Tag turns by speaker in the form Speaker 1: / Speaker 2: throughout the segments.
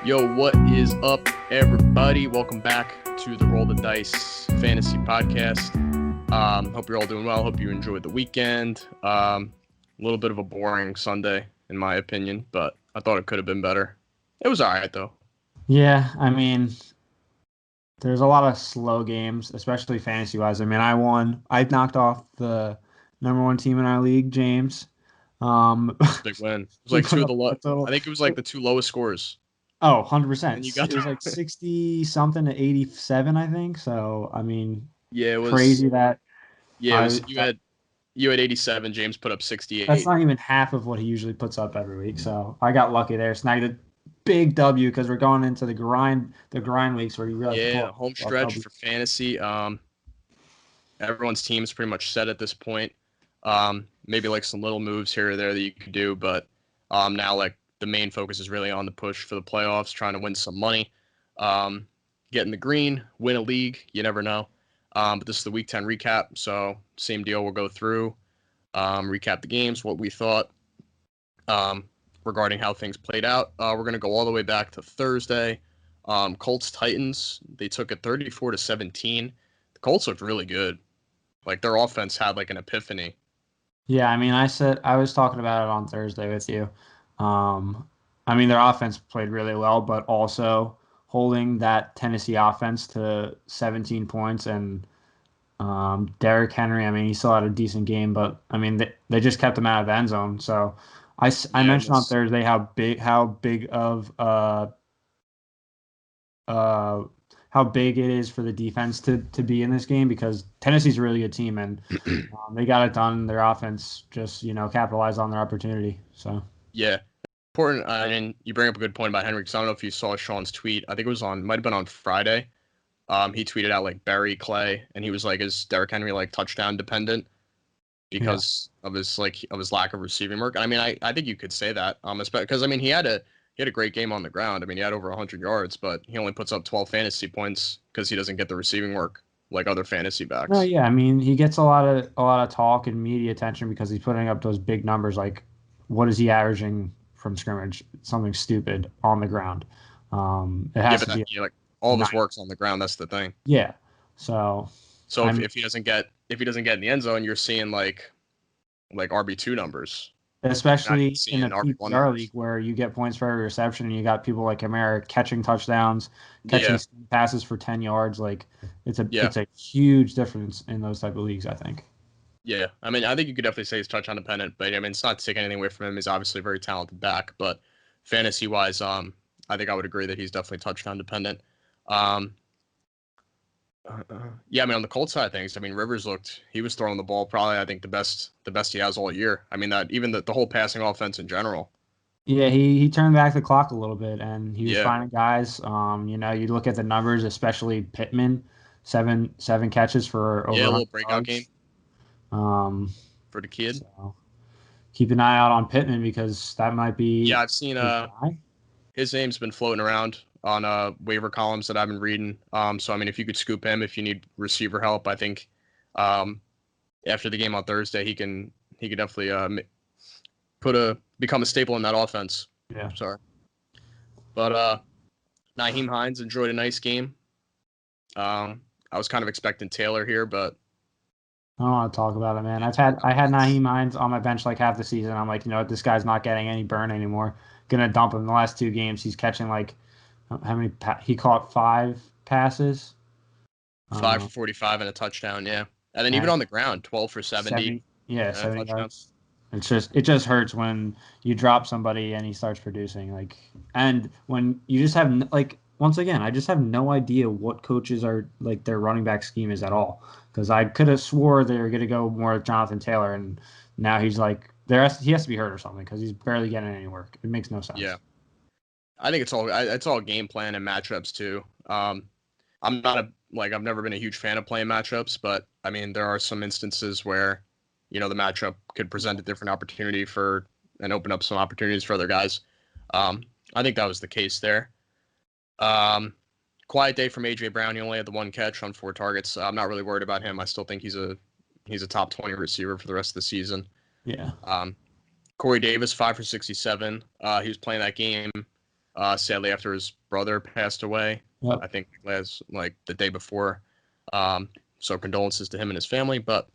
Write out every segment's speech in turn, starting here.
Speaker 1: Yo, what is up, everybody? Welcome back to the Roll the Dice Fantasy Podcast. Hope you're all doing well. Hope you enjoyed the weekend. A little bit of a boring Sunday, in my opinion, but I thought it could have been better. It was all right, though.
Speaker 2: Yeah, I mean, there's a lot of slow games, especially fantasy wise. I mean, I won. I knocked off the number one team in our league, James.
Speaker 1: It's a big win. It was
Speaker 2: We
Speaker 1: like
Speaker 2: put
Speaker 1: two of
Speaker 2: up
Speaker 1: the low.
Speaker 2: a total.
Speaker 1: I think it was like the two lowest scores.
Speaker 2: Oh,
Speaker 1: And you
Speaker 2: 100%.
Speaker 1: got
Speaker 2: It was like 60 something to 87, I think. So, I mean,
Speaker 1: yeah, it was.
Speaker 2: crazy that
Speaker 1: Yeah, it
Speaker 2: I
Speaker 1: was. You had 87. James put up
Speaker 2: that's
Speaker 1: 68.
Speaker 2: not even half of what he usually puts up every week. So, I got lucky there. Snagged a big W because we're going into the grind weeks where you really have to
Speaker 1: Yeah,
Speaker 2: pull
Speaker 1: home
Speaker 2: off
Speaker 1: stretch
Speaker 2: W.
Speaker 1: for fantasy. Everyone's team is pretty much set at this point. Maybe like some little moves here or there that you could do, but now like the main focus is really on the push for the playoffs, trying to win some money, get in the green, win a league. You never know. But this is the Week 10 recap, so same deal. We'll go through, recap the games, what we thought um, regarding how things played out. We're gonna go all the way back to Thursday. Colts Titans. They took it 34-17. The Colts looked really good. Like their offense had like an epiphany.
Speaker 2: Yeah, I mean, I was talking about it on Thursday with you. Um, I mean, their offense played really well, but also holding that Tennessee offense to 17 points and Derrick Henry. I mean, he still had a decent game, but I mean, they just kept him out of the end zone. So I
Speaker 1: Yeah, and
Speaker 2: mentioned on
Speaker 1: this
Speaker 2: Thursday how big of uh how big it is for the defense to be in this game because Tennessee's a really good team and they got it done. Their offense just, capitalized on their opportunity. So,
Speaker 1: yeah, important. And you bring up a good point about Henry because I don't know if you saw Sean's tweet. I think it was might have been on Friday. He tweeted out like Barry Clay, and he was like, "Is Derrick Henry like touchdown dependent
Speaker 2: yeah.
Speaker 1: because of his lack of receiving work?" I mean, I think you could say that. Because I mean, he had a great game on the ground. I mean, he had over 100 yards, but he only puts up 12 fantasy points because he doesn't get the receiving work like other fantasy
Speaker 2: No,
Speaker 1: backs.
Speaker 2: yeah. I mean, he gets a lot of talk and media attention because he's putting up those big numbers. Like, what is he averaging from scrimmage? Something stupid on the ground. It
Speaker 1: Yeah,
Speaker 2: has
Speaker 1: but
Speaker 2: to be
Speaker 1: yeah, like all of his
Speaker 2: nine.
Speaker 1: work's on the ground. That's the thing.
Speaker 2: Yeah. So,
Speaker 1: So
Speaker 2: I
Speaker 1: if,
Speaker 2: mean,
Speaker 1: if he doesn't get in the end zone, you're seeing like RB2 numbers. You're not even
Speaker 2: especially in a
Speaker 1: seeing RB1
Speaker 2: PPR league
Speaker 1: numbers.
Speaker 2: where you get points for every reception and you got people like Kamara catching touchdowns, catching
Speaker 1: Yeah,
Speaker 2: passes for 10 yards. Like,
Speaker 1: yeah,
Speaker 2: it's a huge difference in those type of leagues, I think.
Speaker 1: yeah. I mean, I think you could definitely say he's touchdown dependent, but I mean, it's not to take anything away from him. He's obviously a very talented back, but fantasy wise, I think I would agree that he's definitely touchdown dependent. Um, yeah, I mean, on the Colts side of things, I mean, he was throwing the ball probably, I think the best he has all year. I mean, that even the whole passing offense in general.
Speaker 2: Yeah, he turned back the clock a little bit and he was
Speaker 1: Yeah,
Speaker 2: finding guys. You look at the numbers, especially Pittman, seven catches for
Speaker 1: yeah,
Speaker 2: over
Speaker 1: a little
Speaker 2: 100
Speaker 1: breakout game
Speaker 2: yards. Um,
Speaker 1: for the kid.
Speaker 2: so keep an eye out on Pittman because that might
Speaker 1: Yeah,
Speaker 2: be
Speaker 1: I've seen
Speaker 2: his guy.
Speaker 1: his name's been floating around on waiver columns that I've been reading. So I mean, if you could scoop him, if you need receiver help, I think um, after the game on Thursday, he could definitely become a staple in that offense.
Speaker 2: Yeah,
Speaker 1: Sorry, but Naheem Hines enjoyed a nice game. I was kind of expecting Taylor here, but
Speaker 2: I don't want to talk about it, man.
Speaker 1: it's all
Speaker 2: I had
Speaker 1: confidence.
Speaker 2: Naheem Hines on my bench like half the season. I'm like, what, this guy's not getting any burn anymore. Gonna dump him. The last two games, he's catching like how many? He caught five passes.
Speaker 1: Five
Speaker 2: Uh,
Speaker 1: for 45 and a touchdown, yeah. And then even
Speaker 2: and
Speaker 1: on the ground, 12 for 70
Speaker 2: yeah,
Speaker 1: and a
Speaker 2: 70
Speaker 1: touchdown.
Speaker 2: yards. It just hurts when you drop somebody and he starts producing and when you just have once again, I just have no idea what coaches are like their running back scheme is at all because I could have swore they were going to go more with Jonathan Taylor and now he's like he has to be hurt or something because he's barely getting any work. It makes no
Speaker 1: Yeah.
Speaker 2: sense.
Speaker 1: I think it's all game plan and matchups too. I'm not I've never been a huge fan of playing matchups, but I mean there are some instances where the matchup could present a different opportunity for and open up some opportunities for other guys. I think that was the case there. Um, quiet day from AJ Brown. He only had the one catch on 4 targets. I'm not really worried about him. I still think he's a top 20 receiver for the rest of the season.
Speaker 2: Yeah.
Speaker 1: Um, Corey Davis 5 for 67. He was playing that game. sadly after his brother passed away.
Speaker 2: Yep.
Speaker 1: I think like the day before. So condolences to him and his family. But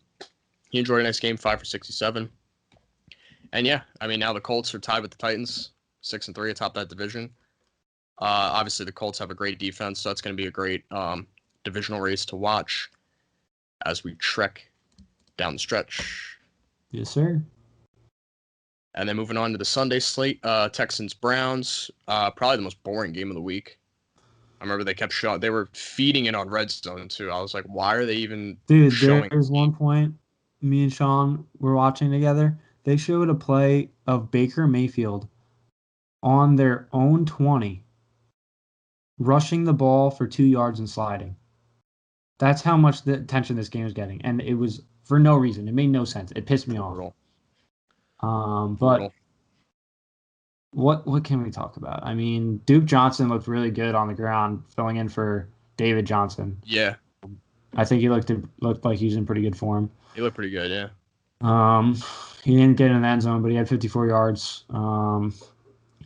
Speaker 1: he enjoyed a nice game, 5 for 67. And yeah, I mean now the Colts are tied with the Titans, 6-3 atop that division. Obviously the Colts have a great defense, so that's going to be a great divisional race to watch as we trek down the stretch.
Speaker 2: Yes, sir.
Speaker 1: And then moving on to the Sunday slate, Texans Browns, probably the most boring game of the week. I remember they kept showing, they were feeding it on Red Zone too. I was like, why are they even showing?
Speaker 2: There's one point me and Sean were watching together. They showed a play of Baker Mayfield on their own 20, rushing the ball for 2 yards and sliding. That's how much the attention this game was getting, and it was for no reason. It made no sense. It pissed me off. But what can we talk about? I mean, Duke Johnson looked really good on the ground, filling in for David Johnson.
Speaker 1: Yeah,
Speaker 2: I think he looked like he was in pretty good form.
Speaker 1: he looked pretty good. Yeah.
Speaker 2: He didn't get in the end zone, but he had 54 yards.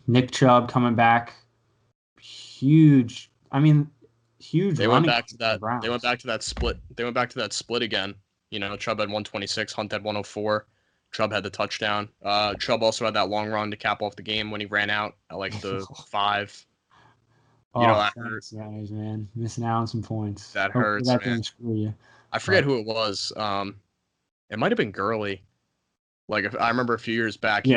Speaker 2: Nick Chubb coming back, huge. I mean, huge.
Speaker 1: They went back to that. They went back to that split. They went back to that split again. You know, Chubb had 126, Hunt had 104. Chubb had the touchdown. Chubb also had that long run to cap off the game when he ran out at like the 5. You know, that hurt.
Speaker 2: Guys, man, missing out on some points.
Speaker 1: That hurts,
Speaker 2: that
Speaker 1: man.
Speaker 2: didn't screw you.
Speaker 1: I forget who it was. It might have been Gurley. Like I remember a few years back,
Speaker 2: he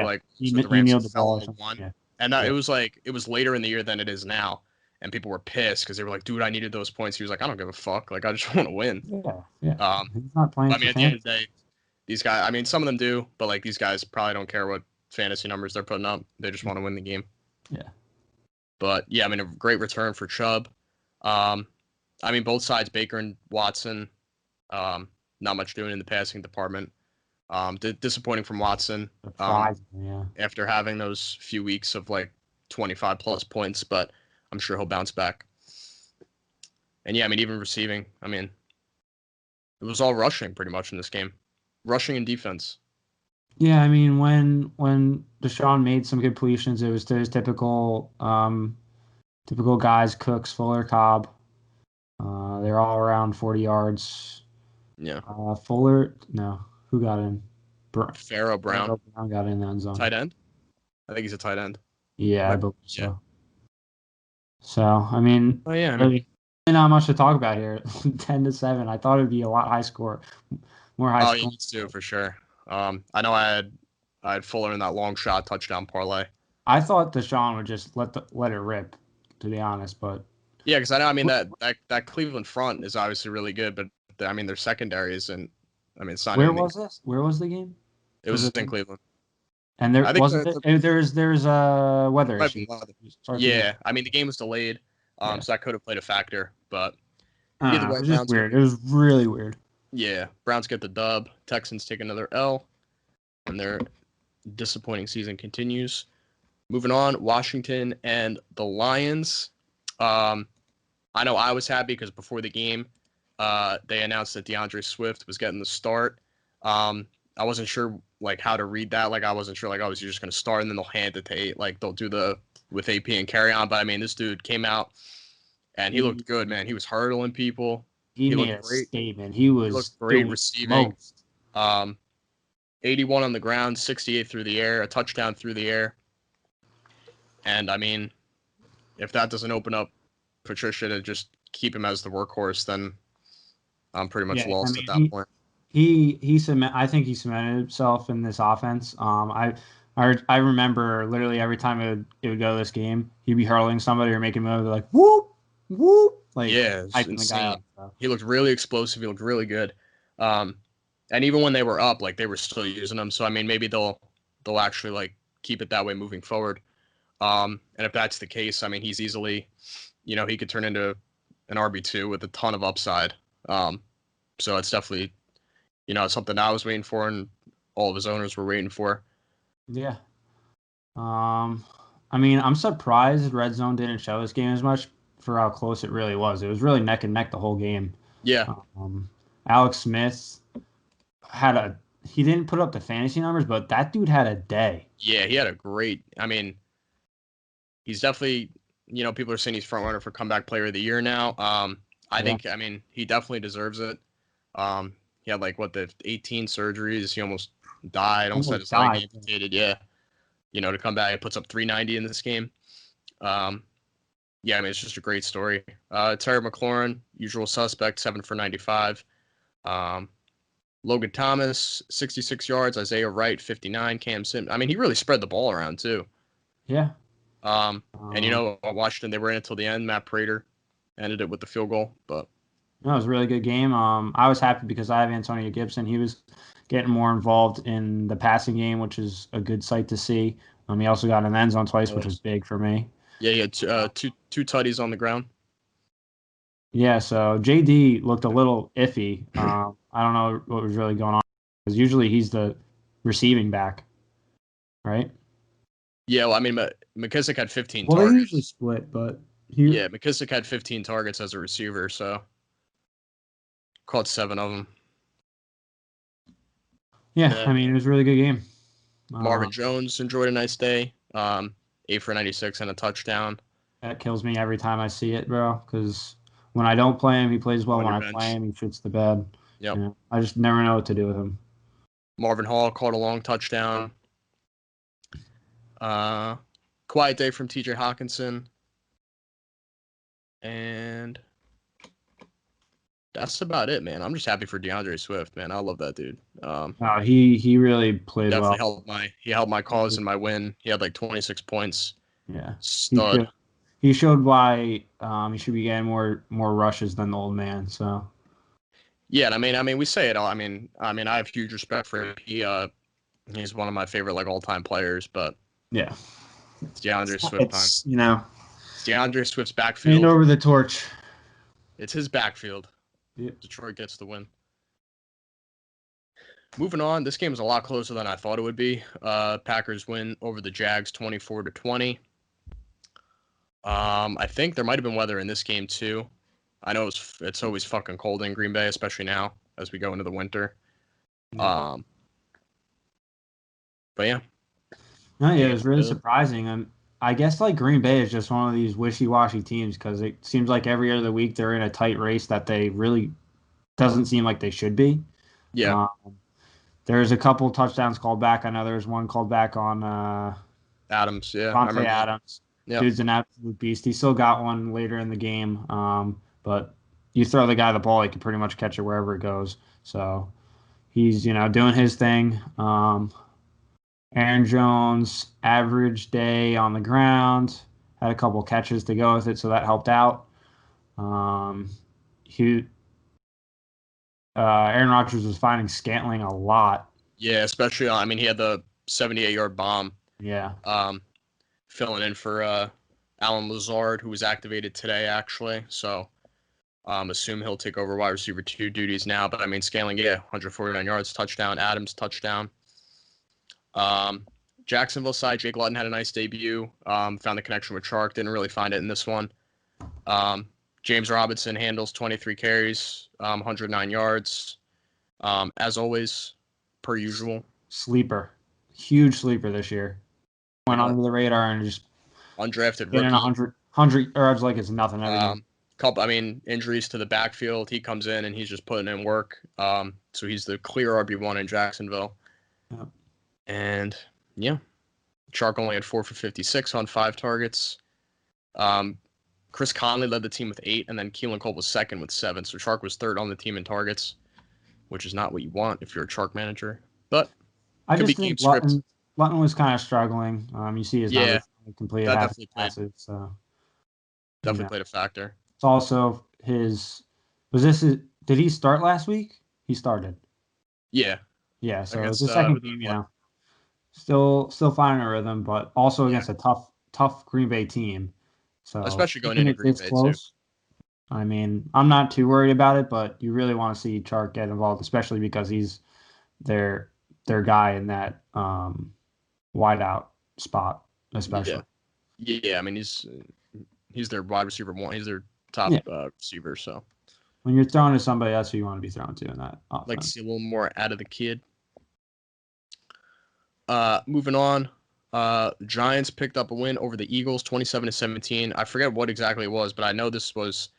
Speaker 2: kneeled the ball or
Speaker 1: one.
Speaker 2: Yeah.
Speaker 1: And it was later in the year than it is now, and people were pissed because they were like, "Dude, I needed those points." He was like, "I don't give a fuck. Like I just want to win."
Speaker 2: Yeah. He's not playing.
Speaker 1: I mean, at the end of the day, these guys. I mean, some of them do, but like these guys probably don't care what fantasy numbers they're putting up. They just want to win the game.
Speaker 2: Yeah.
Speaker 1: But yeah, I mean, a great return for Chubb. I mean, both sides, Baker and Watson, not much doing in the passing department. Disappointing from Watson after having those few weeks of like 25 plus points, but I'm sure he'll bounce back. And yeah, I mean, even receiving, I mean, it was all rushing pretty much in this game, rushing and defense.
Speaker 2: Yeah, I mean, when Deshaun made some completions, it was to his typical guys: Cooks, Fuller, Cobb. They're all around 40 yards.
Speaker 1: Yeah.
Speaker 2: Fuller, no. Who got in?
Speaker 1: Pharaoh Brown.
Speaker 2: Pharaoh Brown got in that zone.
Speaker 1: Tight end? I think he's a tight end.
Speaker 2: Yeah, I believe so. So, I mean, really not much to talk about here. 10-7. I thought it would be a lot high score, more high score.
Speaker 1: Oh, you too, for sure. I know I had Fuller in that long shot touchdown parlay.
Speaker 2: I thought Deshaun would just let it rip, to be honest, but
Speaker 1: yeah, because I know. I mean that Cleveland front is obviously really good, but I mean their secondary isn't. I mean, it's not.
Speaker 2: Where was this? Where was the game?
Speaker 1: It was in Cleveland.
Speaker 2: And there wasn't. There's a weather issue.
Speaker 1: Yeah, I mean the game was delayed, so that could have played a factor. But
Speaker 2: either way, it was just weird. It was really weird.
Speaker 1: Yeah, Browns get the dub. Texans take another L, and their disappointing season continues. Moving on, Washington and the Lions. I know I was happy because before the game, they announced that DeAndre Swift was getting the start. I wasn't sure like how to read that. Like I wasn't sure like oh, is he just going to start and then they'll hand it to like they'll do the with AP and carry on. But I mean, this dude came out and he looked good, man. He was hurdling people.
Speaker 2: He made a statement. He looked
Speaker 1: great receiving. 81 on the ground, 68 through the air, a touchdown through the air. And I mean, if that doesn't open up Patricia to just keep him as the workhorse, then I'm pretty much lost at that point.
Speaker 2: I think he cemented himself in this offense. I remember literally every time it would go this game, he'd be hurling somebody or making a move like whoop whoop. Like
Speaker 1: hyping the guy up, so. He looked really explosive. He looked really good. And even when they were up, like they were still using him. So I mean, maybe they'll actually like keep it that way moving forward. And if that's the case, I mean, he's easily, he could turn into an RB2 with a ton of upside. So it's definitely, something I was waiting for and all of his owners were waiting for.
Speaker 2: Yeah. I mean, I'm surprised Red Zone didn't show this game as much for how close it really was. It was really neck and neck the whole game.
Speaker 1: Yeah.
Speaker 2: Alex Smith he didn't put up the fantasy numbers, but that dude had a day.
Speaker 1: Yeah, he had a great, I mean, he's definitely, people are saying he's front runner for comeback player of the year now. I think, I mean, he definitely deserves it. He had the 18 surgeries. He almost died. Almost had his leg amputated. Yeah. To come back, he puts up 390 in this game. Yeah, I mean, it's just a great story. Terry McLaurin, usual suspect, 7 for 95. Logan Thomas, 66 yards. Isaiah Wright, 59. Cam Sims. I mean, he really spread the ball around, too.
Speaker 2: Yeah.
Speaker 1: And, Washington, they were in it till the end. Matt Prater ended it with the field goal. But
Speaker 2: no, it was a really good game. I was happy because I have Antonio Gibson. He was getting more involved in the passing game, which is a good sight to see. He also got an end zone twice, which was big for me.
Speaker 1: Yeah, he had two tutties on the ground.
Speaker 2: Yeah, so JD looked a little iffy. I don't know what was really going on because usually he's the receiving back, right?
Speaker 1: Yeah, well, I mean, McKissick had 15
Speaker 2: well,
Speaker 1: targets.
Speaker 2: They usually split, but
Speaker 1: yeah, McKissick had 15 targets as a receiver, so caught 7 of them.
Speaker 2: Yeah, I mean, it was a really good game.
Speaker 1: Marvin Jones enjoyed a nice day. 8 for 96 and a touchdown.
Speaker 2: That kills me every time I see it, bro, because when I don't play him, he plays well. When I play him, he shits the bed.
Speaker 1: Yep.
Speaker 2: I just never know what to do with him.
Speaker 1: Marvin Hall caught a long touchdown. Quiet day from TJ Hawkinson. And that's about it, man. I'm just happy for DeAndre Swift, man. I love that dude.
Speaker 2: He really played
Speaker 1: definitely
Speaker 2: well.
Speaker 1: He helped my cause in my win. He had 26 points.
Speaker 2: Yeah.
Speaker 1: Stud.
Speaker 2: He showed why he should be getting more rushes than the old man. So.
Speaker 1: Yeah, I mean, we say it all. I mean, I have huge respect for him. He's one of my favorite all-time players. But
Speaker 2: yeah,
Speaker 1: it's DeAndre Swift time. It's DeAndre Swift's backfield.
Speaker 2: Hand over the torch.
Speaker 1: It's his backfield.
Speaker 2: Yep.
Speaker 1: Detroit gets the win. Moving on, this game is a lot closer than I thought it would be. Packers win over the Jags 24-20. I think there might have been weather in this game too. I know it's always fucking cold in Green Bay, especially now as we go into the winter.
Speaker 2: Yeah.
Speaker 1: But yeah.
Speaker 2: No, yeah, it was really surprising. I guess Green Bay is just one of these wishy-washy teams because it seems like every other week they're in a tight race that they really doesn't seem like they should be.
Speaker 1: Yeah.
Speaker 2: There's a couple touchdowns called back. I know there's one called back on
Speaker 1: Adams. Yeah,
Speaker 2: Davante Adams.
Speaker 1: Yep.
Speaker 2: Dude's an absolute beast. He still got one later in the game, but you throw the guy the ball, he can pretty much catch it wherever it goes. So he's doing his thing. Aaron Jones, average day on the ground, had a couple catches to go with it, so that helped out. Aaron Rodgers was finding Scantling a lot.
Speaker 1: Yeah, especially he had the 78-yard bomb.
Speaker 2: Yeah.
Speaker 1: Filling in for Allen Lazard, who was activated today, actually. So assume he'll take over wide receiver 2 duties now. But Scantling, 149 yards, touchdown. Adams, touchdown. Jacksonville side, Jake Luton had a nice debut. Found the connection with Chark. Didn't really find it in this one. James Robinson handles 23 carries, 109 yards. As always, per usual.
Speaker 2: Sleeper. Huge sleeper this year. Went under the radar and just
Speaker 1: undrafted
Speaker 2: rookie. 100 yards like it's nothing.
Speaker 1: Injuries to the backfield. He comes in and he's just putting in work. So he's the clear RB1 in Jacksonville.
Speaker 2: Yep.
Speaker 1: And yeah, Chark only had 4 for 56 on 5 targets. Chris Conley led the team with 8, and then Keelan Cole was second with 7. So Chark was third on the team in targets, which is not what you want if you're a Chark manager. But
Speaker 2: I just think Luton was kind of struggling. You see his numbers completed half his passes. So
Speaker 1: definitely played a factor.
Speaker 2: It's also did he start last week? He started.
Speaker 1: Yeah.
Speaker 2: Yeah, so it's the second game, Still finding a rhythm, but also against a tough Green Bay team. So
Speaker 1: especially going into Green Bay too.
Speaker 2: I'm not too worried about it, but you really want to see Chark get involved, especially because he's their guy in that wideout spot, especially.
Speaker 1: Yeah, he's their wide receiver 1. He's their top receiver. So
Speaker 2: when you're throwing to somebody, that's who you want to be throwing to in that offense.
Speaker 1: Like to see a little more out of the kid. Moving on, Giants picked up a win over the Eagles, 27-17. I forget what exactly it was, but I know this was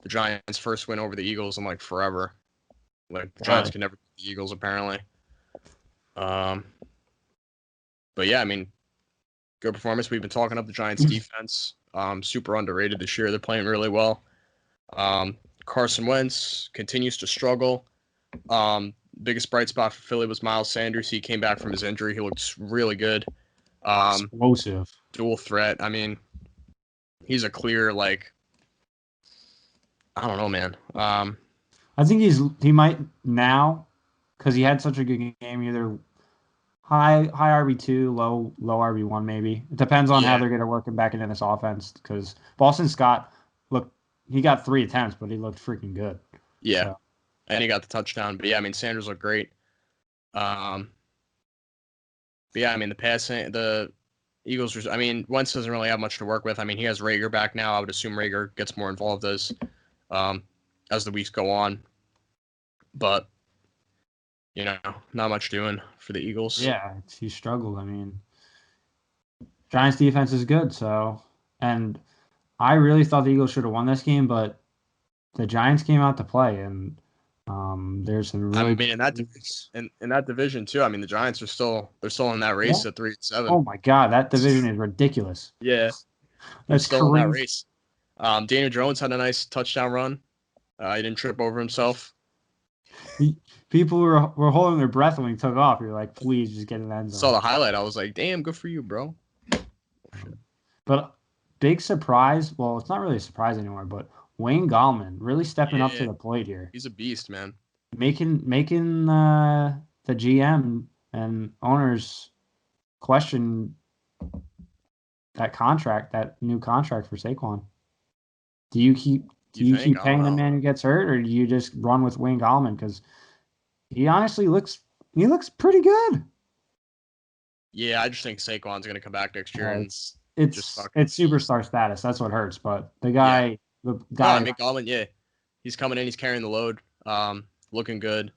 Speaker 1: the Giants' first win over the Eagles in like forever. Like the Giants
Speaker 2: Really?
Speaker 1: can never beat the Eagles apparently. Um, but yeah, I mean, good performance. We've been talking up the Giants' defense. Super underrated this year. They're playing really well. Carson Wentz continues to struggle. Biggest bright spot for Philly was Miles Sanders. He came back from his injury. He looked really good.
Speaker 2: Explosive.
Speaker 1: Dual threat. I mean, he's a clear like. I don't know, man.
Speaker 2: I think he might now because he had such a good game. Either high RB2, low RB1 maybe. It depends on how
Speaker 1: Yeah.
Speaker 2: they're going to work him back into this offense. Because Boston Scott he got 3 attempts, but he looked freaking good.
Speaker 1: Yeah,
Speaker 2: So.
Speaker 1: and he got the touchdown. But yeah, I mean, Sanders looked great. But yeah, I mean, the Eagles. I mean, Wentz doesn't really have much to work with. I mean, he has Rager back now. I would assume Rager gets more involved as the weeks go on. But not much doing for the Eagles.
Speaker 2: Yeah, he struggled. I mean, Giants defense is good, and I really thought the Eagles should have won this game, but the Giants came out to play, and there's some
Speaker 1: I
Speaker 2: really
Speaker 1: mean, in that division too. I mean, the Giants they're still in that race at 3-7.
Speaker 2: Oh my God, that division is ridiculous.
Speaker 1: Yeah, they're
Speaker 2: That's
Speaker 1: still in that
Speaker 2: crazy.
Speaker 1: race. Daniel Jones had a nice touchdown run. He didn't trip over himself.
Speaker 2: People were holding their breath when he took off. You're like, please just get in the end zone.
Speaker 1: Saw the highlight. I was like, damn, good for you, bro.
Speaker 2: But big surprise. Well, it's not really a surprise anymore, but Wayne Gallman really stepping up to the plate here,
Speaker 1: He's a beast, man.
Speaker 2: making the GM and owners question that new contract for Saquon. Do you keep
Speaker 1: I don't
Speaker 2: paying the
Speaker 1: know.
Speaker 2: man who gets hurt, or do you just run with Wayne Gallman? Because he honestly looks pretty good.
Speaker 1: Yeah, I just think Saquon's gonna come back next year and
Speaker 2: It's
Speaker 1: just
Speaker 2: it's superstar status. That's what hurts. But the
Speaker 1: yeah.
Speaker 2: guy,
Speaker 1: I mean, Gallman, yeah, he's coming in. He's carrying the load. Looking good.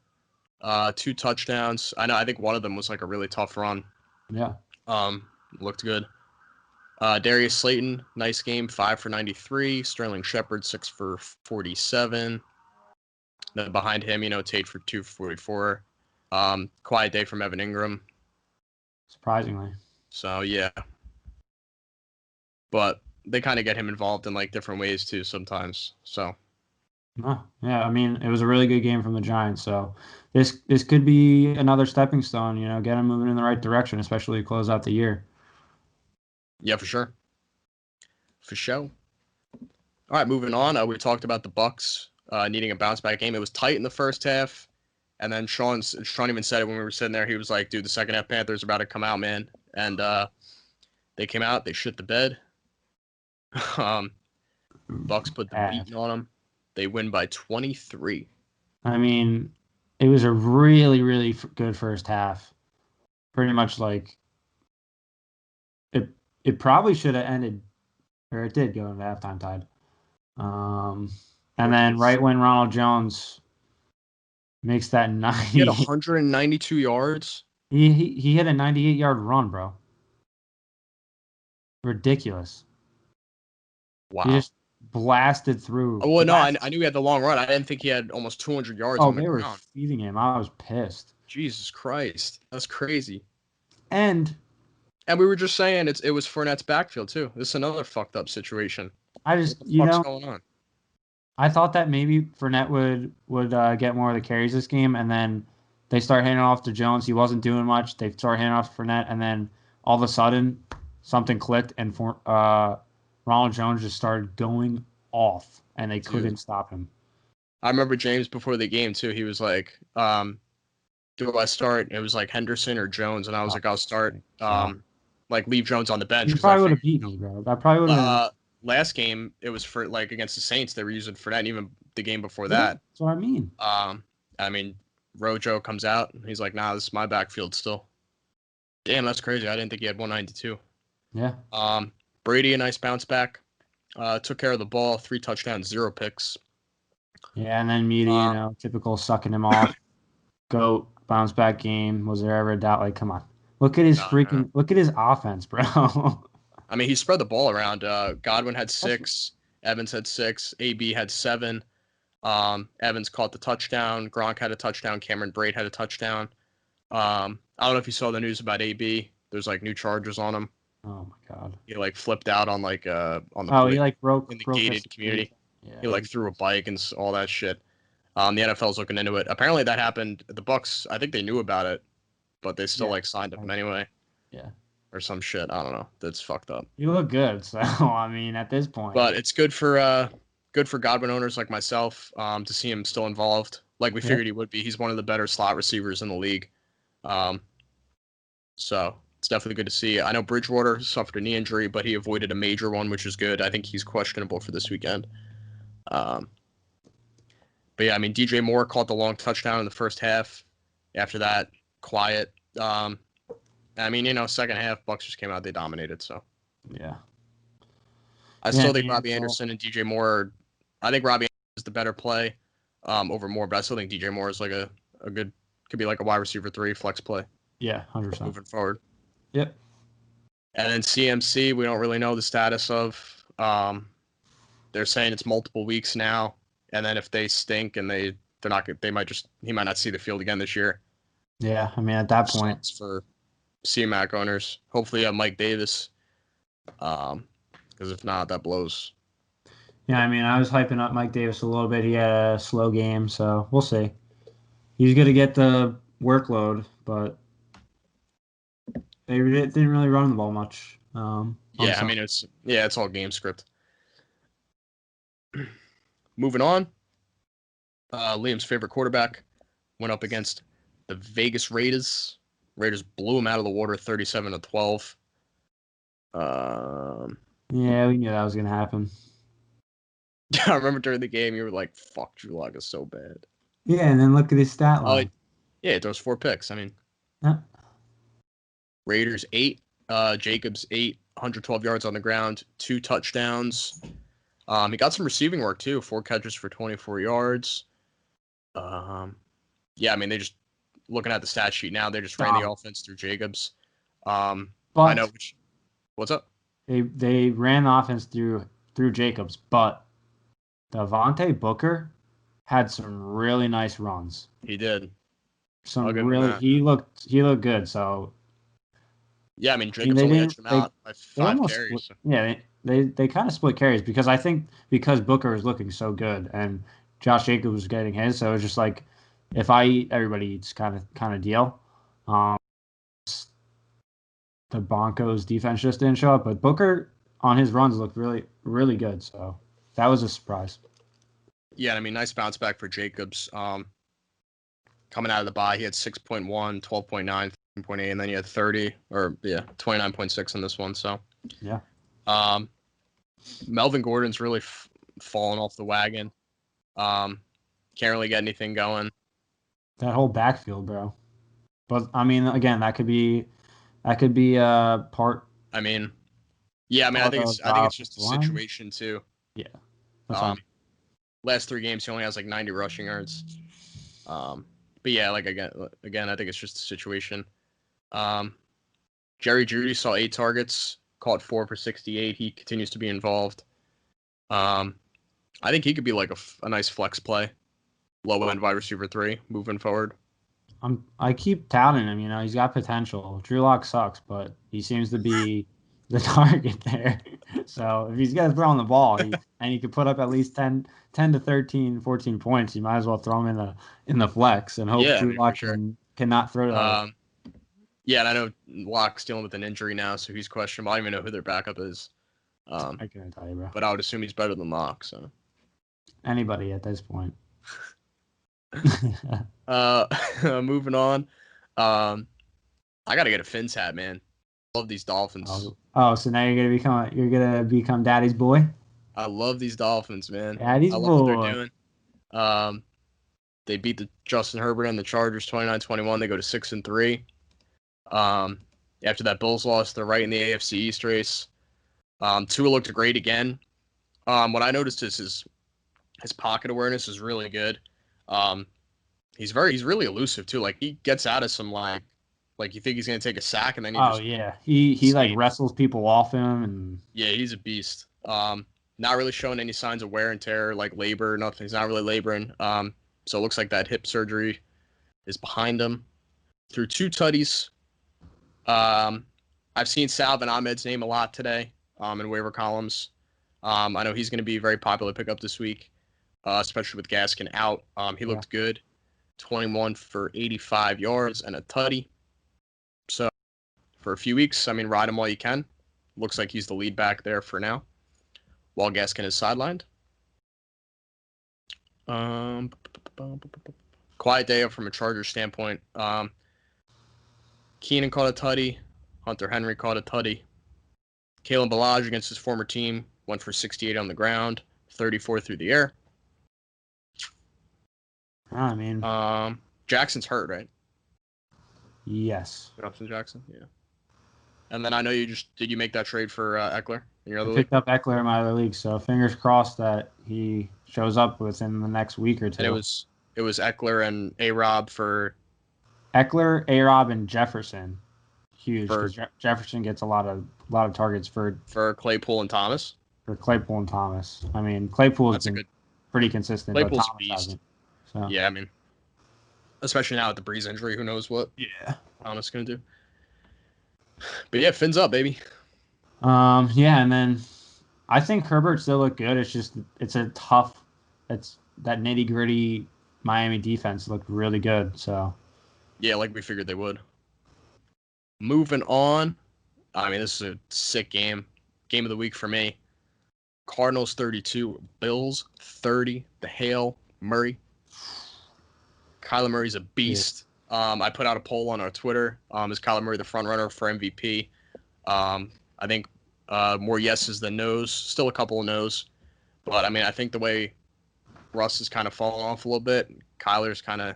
Speaker 1: 2 touchdowns. I think one of them was like a really tough run.
Speaker 2: yeah,
Speaker 1: Looked good. Darius Slayton, nice game, 5 for 93. Sterling Shepard, 6 for 47. Then behind him, Tate for 2 for 44. Quiet day from Evan Ingram.
Speaker 2: surprisingly.
Speaker 1: So yeah, but they kind of get him involved in like different ways too sometimes. So
Speaker 2: Yeah, I mean, it was a really good game from the Giants. So this could be another stepping stone. Get them moving in the right direction, especially to close out the year.
Speaker 1: yeah, for sure, for sure. All right, moving on. We talked about the Bucks needing a bounce back game. It was tight in the first half, and then Sean even said it when we were sitting there. He was like, "Dude, the second half Panthers are about to come out, man." And they came out. They shit the bed. Bucks put the beating on them. They win by 23.
Speaker 2: I mean, it was a really, really good first half. Pretty much like it probably should have ended, or it did go into halftime tied. And then right when Ronald Jones makes that 90,
Speaker 1: he had 192 yards.
Speaker 2: He hit a 98-yard run, bro. Ridiculous.
Speaker 1: Wow.
Speaker 2: He just blasted through.
Speaker 1: Oh, well, no, I knew he had the long run. I didn't think he had almost 200 yards on the
Speaker 2: they were
Speaker 1: ground.
Speaker 2: feeding him. I was pissed.
Speaker 1: Jesus Christ. That's crazy.
Speaker 2: And
Speaker 1: we were just saying it was Fournette's backfield, too. This is another fucked up situation.
Speaker 2: I just,
Speaker 1: what the fuck's going on?
Speaker 2: I thought that maybe Fournette would get more of the carries this game, and then they start handing off to Jones. He wasn't doing much. They start handing off to Fournette, and then all of a sudden something clicked, and Ronald Jones just started going off, and they couldn't stop him.
Speaker 1: I remember James before the game, too. He was like, do I start? It was like Henderson or Jones, and I was like, I'll start. Like, leave Jones on the bench.
Speaker 2: You probably would have beaten me, bro. That probably would have
Speaker 1: last game, it was for like against the Saints. They were using Fournette, and even the game before that.
Speaker 2: That's what I mean.
Speaker 1: I mean, Rojo comes out. And he's like, nah, this is my backfield still. Damn, that's crazy. I didn't think he had 192.
Speaker 2: Yeah.
Speaker 1: Brady, a nice bounce back. Took care of the ball. 3 touchdowns, 0 picks.
Speaker 2: Yeah, and then Meaty, typical sucking him off. GOAT, bounce back game. Was there ever a doubt? Like, come on. Look at his
Speaker 1: No, no.
Speaker 2: look at his offense, bro.
Speaker 1: I mean, he spread the ball around. Godwin had
Speaker 2: That's
Speaker 1: 6, Evans had 6, AB had 7. Evans caught the touchdown. Gronk had a touchdown. Cameron Braid had a touchdown. I don't know if you saw the news about AB. There's like new charges on him.
Speaker 2: oh my god.
Speaker 1: He like flipped out on the
Speaker 2: Oh, he
Speaker 1: play
Speaker 2: like
Speaker 1: in the
Speaker 2: broke a
Speaker 1: gated
Speaker 2: security.
Speaker 1: community. He
Speaker 2: Yeah,
Speaker 1: like threw a bike and all that shit. The NFL's looking into it. Apparently that happened. The Bucks, I think they knew about it, but they still
Speaker 2: yeah,
Speaker 1: like signed him anyway
Speaker 2: yeah.
Speaker 1: or some shit. I don't know. That's fucked up.
Speaker 2: You look good, so I mean, at this point,
Speaker 1: But it's good for Godwin owners like myself to see him still involved. Like we
Speaker 2: yeah,
Speaker 1: figured he would be. He's one of the better slot receivers in the league. Um, so it's definitely good to see. I know Bridgewater suffered a knee injury, but he avoided a major one, which is good. I think he's questionable for this weekend. Um, but yeah, I mean DJ Moore caught the long touchdown in the first half. After that, quiet. I mean, second half Bucks just came out, they dominated. So
Speaker 2: yeah,
Speaker 1: I
Speaker 2: yeah.
Speaker 1: still
Speaker 2: I
Speaker 1: think
Speaker 2: mean,
Speaker 1: Robbie
Speaker 2: it's all
Speaker 1: Anderson and DJ Moore. I think Robbie Anderson is the better play over Moore, but I still think DJ Moore is like a good could be like a wide receiver 3 flex play
Speaker 2: yeah, 100%.
Speaker 1: moving forward.
Speaker 2: Yep.
Speaker 1: And then CMC, we don't really know the status of. They're saying it's multiple weeks now, and then if they stink and they're not, he might not see the field again this year.
Speaker 2: Yeah, I mean, at that point,
Speaker 1: Sucks for CMAC owners. Hopefully, you have Mike Davis, because if not, that blows.
Speaker 2: yeah, I mean, I was hyping up Mike Davis a little bit. He had a slow game, so we'll see. He's going to get the workload, but they didn't really run the ball much.
Speaker 1: Yeah, I mean it's all game script. Moving on, Liam's favorite quarterback went up against the Vegas Raiders. Raiders blew him out of the water, 37-12.
Speaker 2: Yeah, we knew that was going to happen.
Speaker 1: I remember during the game you were like, "Fuck, Drew Lock is so bad."
Speaker 2: Yeah, and then look at his stat
Speaker 1: Oh,
Speaker 2: line.
Speaker 1: yeah, it throws 4 picks. I mean,
Speaker 2: Yeah.
Speaker 1: Raiders 8, Jacobs 8, 112 yards on the ground, 2 touchdowns. He got some receiving work too, 4 catches for 24 yards. Yeah, I mean they just looking at the stat sheet now, they just ran the offense through Jacobs. I know.
Speaker 2: But
Speaker 1: What's up?
Speaker 2: they ran the offense through Jacobs, but Devontae Booker had some really nice runs.
Speaker 1: He did.
Speaker 2: Some
Speaker 1: I'll give him
Speaker 2: really
Speaker 1: that.
Speaker 2: he looked good. So
Speaker 1: Yeah, I mean
Speaker 2: I mean,
Speaker 1: Jacobs only edged him out by
Speaker 2: they
Speaker 1: 5
Speaker 2: almost
Speaker 1: carries.
Speaker 2: split, yeah they kind of split carries because I think because Booker was looking so good and Josh Jacobs was getting his, so it was just like if I eat, everybody eats kind of deal. Um, the Broncos defense just didn't show up, but Booker on his runs looked really good. So that was a surprise.
Speaker 1: Yeah, I mean nice bounce back for Jacobs. Coming out of the bye, he had 6.1, 12.9, 13.8, and then he had 29.6 in this one. So
Speaker 2: Yeah.
Speaker 1: Melvin Gordon's really fallen off the wagon. Can't really get anything going.
Speaker 2: That whole backfield, bro. But I mean, again, that could be part.
Speaker 1: I mean, yeah, I mean,
Speaker 2: Part
Speaker 1: I think
Speaker 2: of
Speaker 1: it's just a
Speaker 2: the line.
Speaker 1: situation too.
Speaker 2: Yeah, that's fine.
Speaker 1: Last 3 games, he only has like 90 rushing yards. But yeah, like again, I think it's just a situation. Jerry Jeudy saw 8 targets, caught 4 for 68. He continues to be involved. I think he could be like a nice flex play, low end wide receiver 3 moving forward.
Speaker 2: I keep touting him. You know, he's got potential. Drew Lock sucks, but he seems to be the target there. So if he's got to throw on the ball, and he could put up at least 10 to 13, 14 points, you might as well throw him in the flex and hope
Speaker 1: Yeah, I
Speaker 2: Drew
Speaker 1: mean, for
Speaker 2: Lock
Speaker 1: sure.
Speaker 2: cannot throw that.
Speaker 1: Yeah, and I know Locke's dealing with an injury now, so he's questionable. I don't even know who their backup is.
Speaker 2: I can't tell you, bro.
Speaker 1: But I would assume he's better than Locke. So
Speaker 2: Anybody at this point.
Speaker 1: moving on. I gotta get a Fins hat, man. Love these Dolphins.
Speaker 2: So now you're gonna become Daddy's boy.
Speaker 1: I love these Dolphins, man.
Speaker 2: Daddy's
Speaker 1: I love what
Speaker 2: boy.
Speaker 1: they're doing. They beat the Justin Herbert and the Chargers 29-21. They go to 6-3. After that Bills loss, they're right in the AFC East race. Tua looked great again. What I noticed is his pocket awareness is really good. He's really elusive too. Like he gets out of some like Like you think he's gonna take a sack and then he
Speaker 2: Oh
Speaker 1: just
Speaker 2: yeah, he like
Speaker 1: insane.
Speaker 2: wrestles people off him, and
Speaker 1: Yeah, he's a beast. Not really showing any signs of wear and tear, like labor, nothing. He's not really laboring. So it looks like that hip surgery is behind him. Through two tutties. I've seen Salvin Ahmed's name a lot today in waiver columns. I know he's going to be a very popular pickup this week, especially with Gaskin out. He
Speaker 2: yeah,
Speaker 1: looked good, 21 for 85 yards and a tutty. So for a few weeks, I mean, ride him while you can. Looks like he's the lead back there for now, while Gaskin is sidelined. Um, quiet day from a Chargers standpoint. Keenan caught a tutty. Hunter Henry caught a tutty. Kalen Ballage against his former team went for 68 on the ground, 34 through the air.
Speaker 2: I mean,
Speaker 1: Jackson's hurt, right?
Speaker 2: yes.
Speaker 1: Justin Jackson, yeah. And then I know did you make that trade for Eckler in your
Speaker 2: I
Speaker 1: other league?
Speaker 2: picked up Eckler in my other league, so fingers crossed that he shows up within the next week or two.
Speaker 1: And it was Eckler and A-Rob for
Speaker 2: Eckler, A-Rob, and Jefferson, huge
Speaker 1: for
Speaker 2: because Jefferson gets a lot of targets for
Speaker 1: Claypool and Thomas.
Speaker 2: Claypool and Thomas. I mean, Claypool's
Speaker 1: That's a
Speaker 2: been
Speaker 1: good.
Speaker 2: pretty consistent,
Speaker 1: Claypool's a
Speaker 2: but Thomas
Speaker 1: beast.
Speaker 2: hasn't. So
Speaker 1: Yeah, I mean, especially now with the Breeze injury, who knows what
Speaker 2: yeah.
Speaker 1: Thomas is gonna do. But yeah, fins up, baby.
Speaker 2: Yeah, and then I think Herbert still looked good. It's a tough. It's that nitty gritty Miami defense looked really good. So
Speaker 1: Yeah, like we figured they would. Moving on. I mean, this is a sick game. Game of the week for me. Cardinals 32, Bills 30. The Hail Murray. Kyler Murray's a beast. I put out a poll on our Twitter. Is Kyler Murray the front runner for MVP? I think more yeses than nos. Still a couple of nos. But, I mean, I think the way Russ is kind of falling off a little bit, Kyler's kind of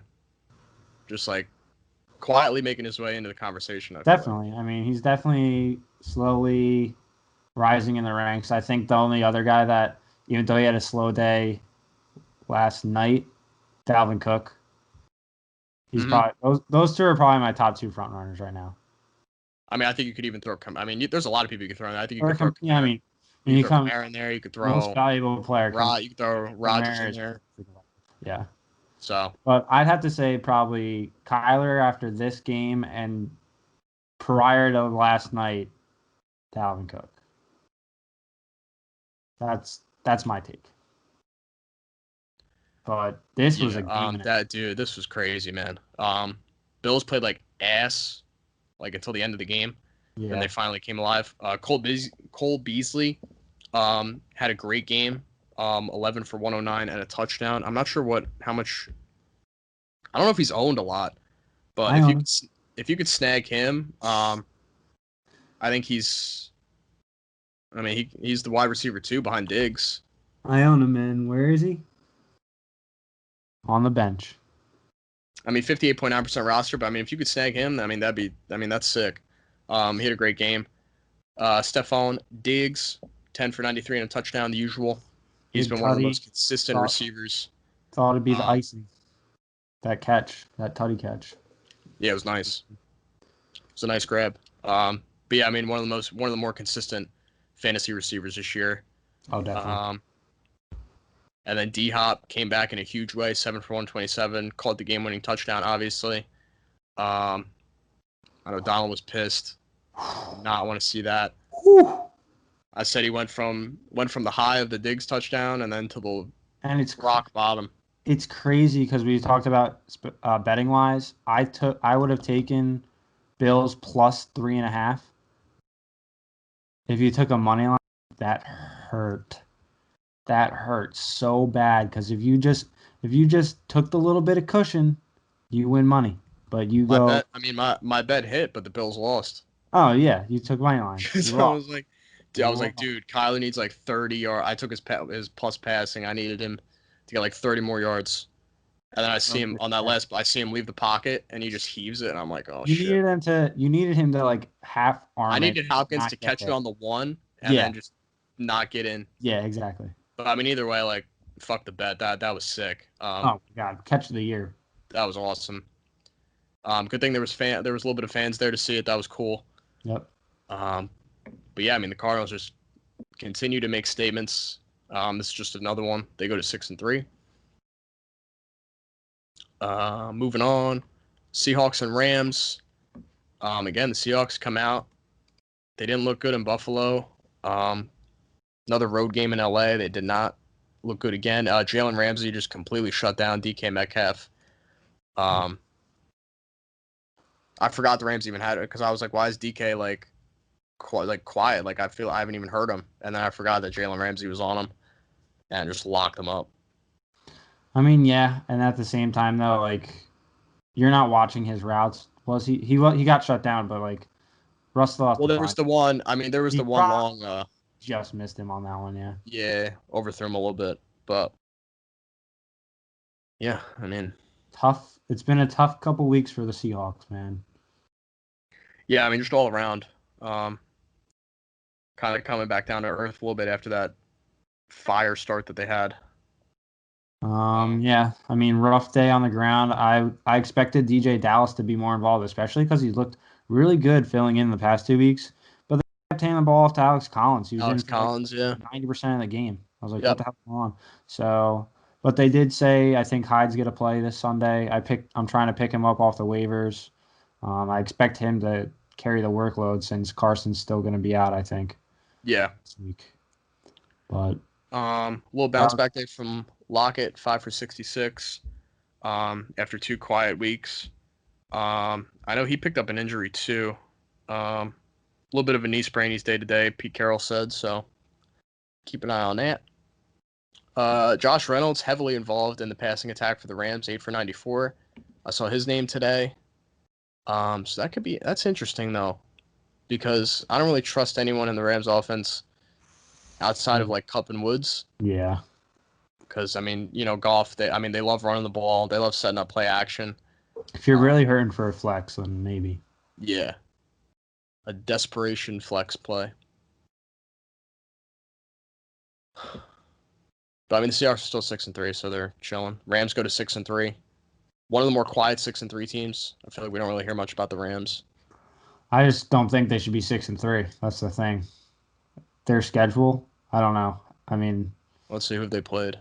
Speaker 1: just like quietly making his way into the conversation. I feel like.
Speaker 2: definitely, I mean, he's definitely slowly rising in the ranks. I think the only other guy that, even though he had a slow day last night, Dalvin Cook. He's probably those two are probably my top two front runners right now.
Speaker 1: I mean, I think you could even throw. I mean, there's a lot of people you could throw in. I think you
Speaker 2: Or
Speaker 1: could throw.
Speaker 2: yeah, I mean, when
Speaker 1: You
Speaker 2: you
Speaker 1: could throw
Speaker 2: come
Speaker 1: Kamara in there. You could
Speaker 2: most
Speaker 1: throw
Speaker 2: valuable player comes
Speaker 1: You could throw Rodgers in there.
Speaker 2: Yeah.
Speaker 1: So,
Speaker 2: But I'd have to say probably Kyler after this game and prior to last night, Dalvin Cook. That's my take. But this was a game.
Speaker 1: This was crazy, man. Bills played like ass, like until the end of the game, and they finally came alive. Cole Beasley, had a great game. 11 for 109 and a touchdown. I'm not sure how much. I don't know if he's owned a lot, but if you could snag him, I think he's. I mean, he's the wide receiver too behind Diggs.
Speaker 2: I own him, man. Where is he? On the bench.
Speaker 1: I mean, 58.9% roster, but I mean, if you could snag him, I mean, that's sick. He had a great game. Stephon Diggs, 10 for 93 and a touchdown, the usual. He's been one of the most consistent receivers.
Speaker 2: Thought it'd be the icing. That catch, that tutty catch.
Speaker 1: Yeah, it was nice. It was a nice grab. But yeah, I mean, one of the more consistent fantasy receivers this year.
Speaker 2: Oh, definitely.
Speaker 1: And then D-Hop came back in a huge way, 7 for 127, caught the game-winning touchdown, obviously. I know Donald was pissed. Did not want to see that.
Speaker 2: Whew.
Speaker 1: I said he went from the high of the Diggs touchdown and then to the
Speaker 2: it's
Speaker 1: rock bottom.
Speaker 2: It's crazy because we talked about betting wise. I would have taken Bills plus 3.5. If you took a money line, that hurt. That hurt so bad because if you just took the little bit of cushion, you win money. But you go.
Speaker 1: My bet hit, but the Bills lost.
Speaker 2: Oh yeah, you took money line.
Speaker 1: So I was like, dude, Kyler needs like 30 yards. I took his plus passing. I needed him to get like 30 more yards. And then I see him on that last. I see him leave the pocket, and he just heaves it, and I'm like, oh shit.
Speaker 2: You needed him to like half arm.
Speaker 1: I needed Hopkins to catch it on the one, and then just not get in.
Speaker 2: Yeah, exactly.
Speaker 1: But I mean, either way, like, fuck the bet. That was sick.
Speaker 2: Oh my god, catch of the year.
Speaker 1: That was awesome. Good thing there was a little bit of fans there to see it. That was cool.
Speaker 2: Yep.
Speaker 1: But yeah, I mean the Cardinals just continue to make statements. This is just another one. They go to 6-3. Moving on, Seahawks and Rams. Again, the Seahawks come out. They didn't look good in Buffalo. Another road game in LA. They did not look good again. Jalen Ramsey just completely shut down DK Metcalf. I forgot the Rams even had it because I was like, why is DK quiet? Like I feel I haven't even heard him. And then I forgot that Jalen Ramsey was on him and just locked him up.
Speaker 2: I mean, yeah, and at the same time though, like you're not watching his routes. Was he? He got shut down, but like Russell.
Speaker 1: Well, there was the one. I mean, there was the one long.
Speaker 2: Just missed him on that one. Yeah.
Speaker 1: Yeah, overthrew him a little bit, but yeah, I mean,
Speaker 2: tough. It's been a tough couple weeks for the Seahawks, man.
Speaker 1: Yeah, I mean, just all around. Kind of coming back down to earth a little bit after that fire start that they had.
Speaker 2: Yeah, I mean, rough day on the ground. I expected DJ Dallas to be more involved, especially because he's looked really good filling in the past 2 weeks. But they kept handing the ball off to Alex Collins. He was
Speaker 1: Alex
Speaker 2: in for
Speaker 1: Collins,
Speaker 2: like
Speaker 1: yeah,
Speaker 2: 90% of the game. I was like,
Speaker 1: Yep.
Speaker 2: what the hell's going on? So, but they did say I think Hyde's gonna play this Sunday. I'm trying to pick him up off the waivers. I expect him to carry the workload since Carson's still gonna be out, I think,
Speaker 1: yeah.
Speaker 2: this week. But
Speaker 1: little bounce back day from Lockett, 5 for 66. After 2 quiet weeks. I know he picked up an injury too. A little bit of a knee sprain. He's day to day. Pete Carroll said so. Keep an eye on that. Josh Reynolds heavily involved in the passing attack for the Rams, 8 for 94. I saw his name today. So that's interesting though, because I don't really trust anyone in the Rams offense outside of like Kupp and Woods.
Speaker 2: Yeah.
Speaker 1: Because I mean, Goff. They love running the ball. They love setting up play action.
Speaker 2: If you're really hurting for a flex, then maybe.
Speaker 1: Yeah. A desperation flex play. But I mean, the Seahawks are still 6-3, so they're chilling. Rams go to 6-3. One of the more quiet 6-3 teams. I feel like we don't really hear much about the Rams.
Speaker 2: I just don't think they should be 6-3. That's the thing. Their schedule, I don't know. I mean,
Speaker 1: let's see who they played.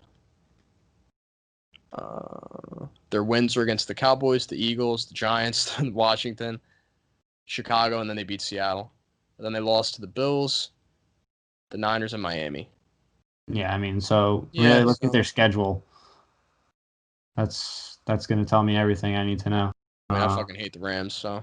Speaker 1: Their wins were against the Cowboys, the Eagles, the Giants, Washington, Chicago, and then they beat Seattle. And then they lost to the Bills, the Niners, and Miami.
Speaker 2: Yeah, I mean, so really look at their schedule. That's going to tell me everything I need to know.
Speaker 1: I mean, I fucking hate the Rams, so.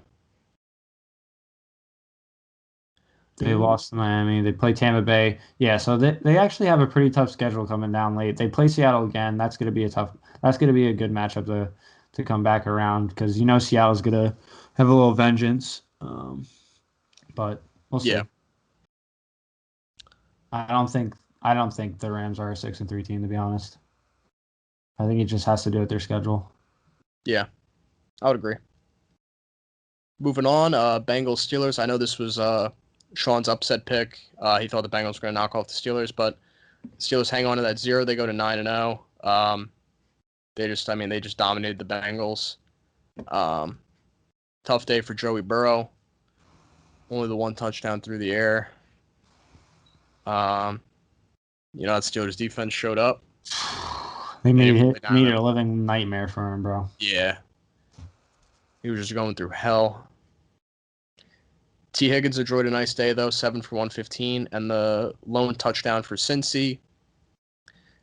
Speaker 2: They lost to Miami. They play Tampa Bay. Yeah, so they actually have a pretty tough schedule coming down late. They play Seattle again. That's going to be a good matchup to come back around because Seattle's going to have a little vengeance. But we'll see.
Speaker 1: Yeah.
Speaker 2: I don't think the Rams are a 6-3 team, to be honest. I think it just has to do with their schedule.
Speaker 1: Yeah, I would agree. Moving on, Bengals Steelers. I know this was Sean's upset pick. He thought the Bengals were going to knock off the Steelers, but Steelers hang on to that 0. They go to 9-0. They just dominated the Bengals. Tough day for Joey Burrow. Only the 1 touchdown through the air. That Steelers defense showed up.
Speaker 2: They made it a living nightmare for him, bro.
Speaker 1: Yeah. He was just going through hell. T. Higgins enjoyed a nice day, though, 7 for 115, and the lone touchdown for Cincy.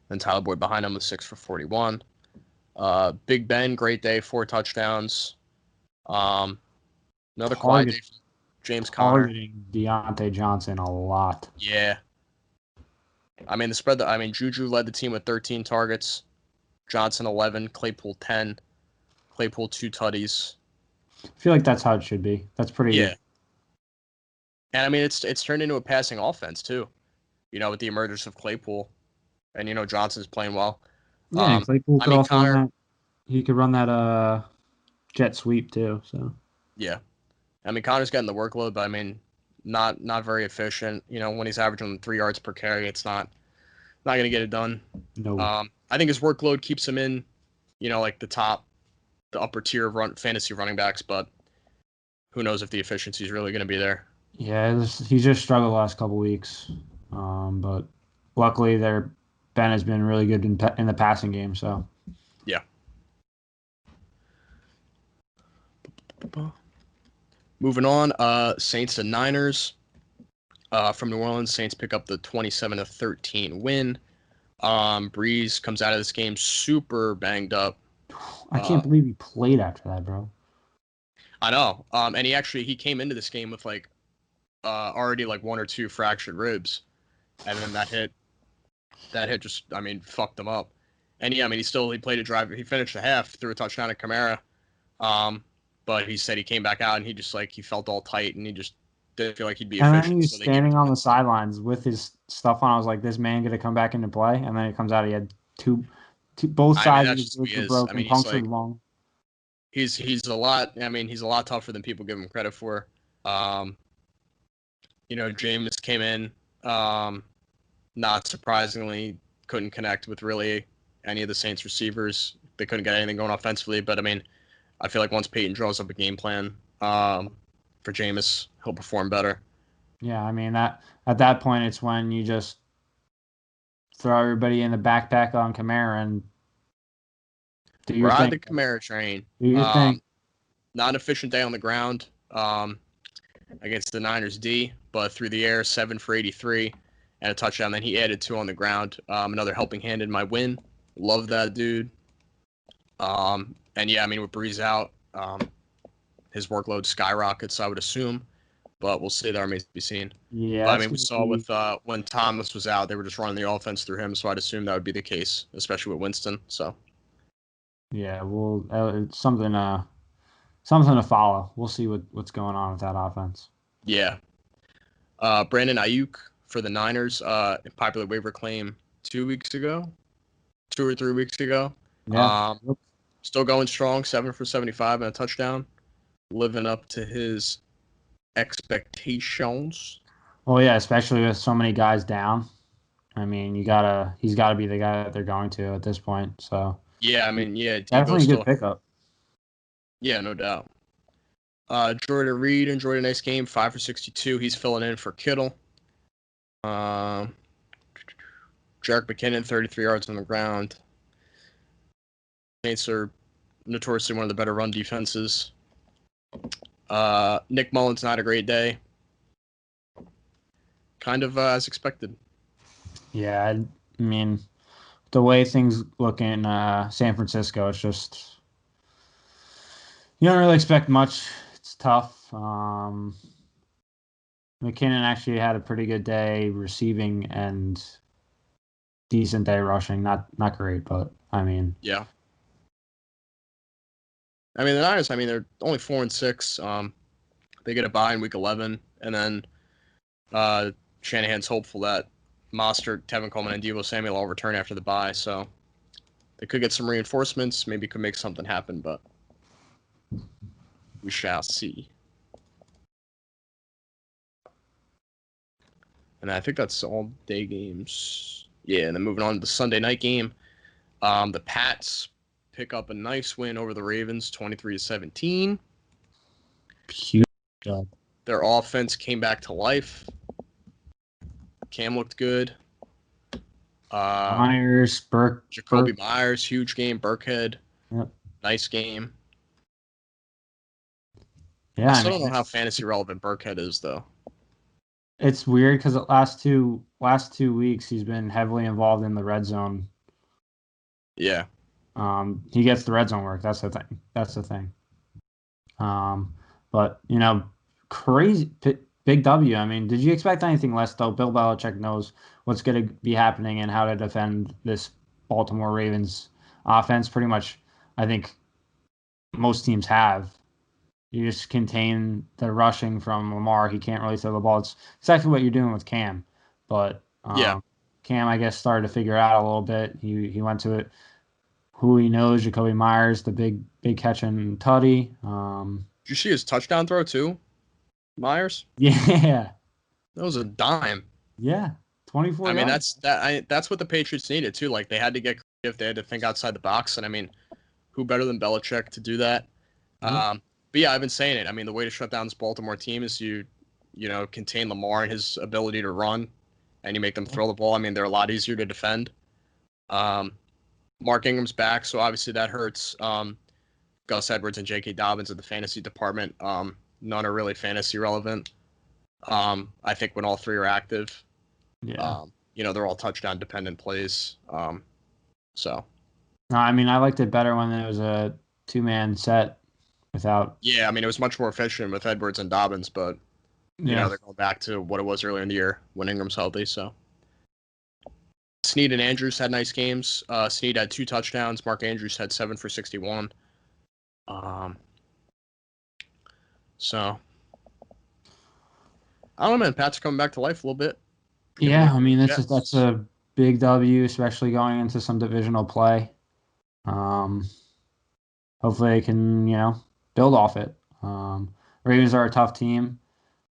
Speaker 1: Then Tyler Boyd behind him with 6 for 41. Big Ben, great day, 4 touchdowns. Another quiet day for James Conner.
Speaker 2: Targeting Deontay Johnson a lot.
Speaker 1: Yeah. I mean, Juju led the team with 13 targets. Johnson 11, Claypool 10, Claypool 2 tutties.
Speaker 2: I feel like that's how it should be. That's pretty.
Speaker 1: Yeah. And I mean, it's turned into a passing offense too. With the emergence of Claypool, and Johnson's playing well.
Speaker 2: Yeah, Claypool could also run that. He could run that jet sweep too. So.
Speaker 1: Yeah, I mean, Connor's getting the workload, but I mean, not very efficient. When he's averaging 3 yards per carry, it's not going to get it done.
Speaker 2: No.
Speaker 1: I think his workload keeps him in, like the top the upper tier of fantasy running backs, but who knows if the efficiency is really going to be there.
Speaker 2: Yeah, he just struggled the last couple weeks, but luckily Ben has been really good in the passing game. So
Speaker 1: yeah. Moving on, Saints and Niners. From New Orleans, Saints pick up the 27-13 win. Breeze comes out of this game super banged up.
Speaker 2: I can't believe he played after that, bro.
Speaker 1: I know. And he came into this game with like already like 1 or 2 fractured ribs, and then that hit just, I mean, fucked him up. And yeah, I mean, he played a drive. He finished the half, threw a touchdown at Kamara. But he said he came back out and he felt all tight and he just didn't feel like he'd be
Speaker 2: And
Speaker 1: efficient.
Speaker 2: then he was standing on the sidelines with his stuff on. I was like, this man gonna come back into play? And then it comes out he had both sides of his ribs were broken, punctured lung.
Speaker 1: He's a lot. I mean, he's a lot tougher than people give him credit for. James came in, not surprisingly, couldn't connect with really any of the Saints receivers. They couldn't get anything going offensively. But I mean, I feel like once Peyton draws up a game plan for Jameis, he'll perform better.
Speaker 2: Yeah, I mean that at that point it's when you just throw everybody in the backpack on Kamara and do your
Speaker 1: Ride
Speaker 2: thing.
Speaker 1: the Kamara train.
Speaker 2: Do your thing.
Speaker 1: Not an efficient day on the ground against the Niners D, but through the air, 7 for 83 and a touchdown. Then he added 2 on the ground. Another helping hand in my win. Love that dude. And yeah, I mean, with Breeze out, his workload skyrockets, I would assume, but we'll see. That remains to be seen.
Speaker 2: Yeah,
Speaker 1: but, I mean, we saw with when Thomas was out, they were just running the offense through him, so I'd assume that would be the case, especially with Winston. So
Speaker 2: yeah, well, it's something to follow. We'll see what's going on with that offense.
Speaker 1: Yeah. Brandon Ayuk for the Niners, popular waiver claim 2 or 3 weeks ago.
Speaker 2: Yeah.
Speaker 1: Still going strong, 7 for 75 and a touchdown, living up to his expectations.
Speaker 2: Well, yeah, especially with so many guys down. I mean, he's got to be the guy that they're going to at this point. So
Speaker 1: yeah, I mean, yeah,
Speaker 2: definitely a good pickup.
Speaker 1: Yeah, no doubt. Jordan Reed enjoyed a nice game, 5 for 62. He's filling in for Kittle. Jerick McKinnon, 33 yards on the ground. Saints are notoriously one of the better run defenses. Nick Mullins, not a great day. Kind of as expected.
Speaker 2: Yeah, I mean, the way things look in San Francisco, it's just you don't really expect much. It's tough. McKinnon actually had a pretty good day receiving and decent day rushing. Not great, but I mean,
Speaker 1: yeah. I mean, the Niners, they're only 4-6. They get a bye in week 11, and then Shanahan's hopeful that Mostert, Tevin Coleman, and Deebo Samuel all return after the bye, so they could get some reinforcements, maybe could make something happen, but we shall see. And I think that's all day games. Yeah, and then moving on to the Sunday night game. The Pats pick up a nice win over the Ravens, 23-17.
Speaker 2: Huge job.
Speaker 1: Their offense came back to life. Cam looked good.
Speaker 2: Myers,
Speaker 1: Jacoby Myers, huge game. Burkhead,
Speaker 2: yep.
Speaker 1: Nice game.
Speaker 2: Yeah,
Speaker 1: I still don't know how fantasy relevant Burkhead is, though.
Speaker 2: It's weird because the last two weeks he's been heavily involved in the red zone.
Speaker 1: Yeah.
Speaker 2: He gets the red zone work. That's the thing. But crazy big W. I mean, did you expect anything less though? Bill Belichick knows what's going to be happening and how to defend this Baltimore Ravens offense. Pretty much, I think most teams have. You just contain the rushing from Lamar. He can't really throw the ball. It's exactly what you're doing with Cam. But Cam, I guess, started to figure it out a little bit. He went to it. Who he knows, Jacoby Myers, the big catching tutty.
Speaker 1: Did you see his touchdown throw too, Myers?
Speaker 2: Yeah.
Speaker 1: That was a dime.
Speaker 2: Yeah, 24
Speaker 1: I mean,
Speaker 2: yards.
Speaker 1: that's what the Patriots needed too. Like, they had to get creative. They had to think outside the box. And I mean, who better than Belichick to do that?
Speaker 2: Yeah.
Speaker 1: But yeah, I've been saying it. I mean, the way to shut down this Baltimore team is you contain Lamar and his ability to run, and you make them throw the ball. I mean, they're a lot easier to defend. Mark Ingram's back, so obviously that hurts. Gus Edwards and J.K. Dobbins at the fantasy department. None are really fantasy relevant. I think when all three are active,
Speaker 2: Yeah.
Speaker 1: they're all touchdown dependent plays. So
Speaker 2: No, I mean, I liked it better when it was a 2-man set without.
Speaker 1: yeah, I mean it was much more efficient with Edwards and Dobbins, but
Speaker 2: Yeah.
Speaker 1: they're going back to what it was earlier in the year when Ingram's healthy. So Snead and Andrews had nice games. Snead had 2 touchdowns. Mark Andrews had 7 for 61. So I don't know, man. Pat's coming back to life a little bit.
Speaker 2: Yeah, I mean,
Speaker 1: Jets.
Speaker 2: that's a big W, especially going into some divisional play. Hopefully they can, build off it. Ravens are a tough team.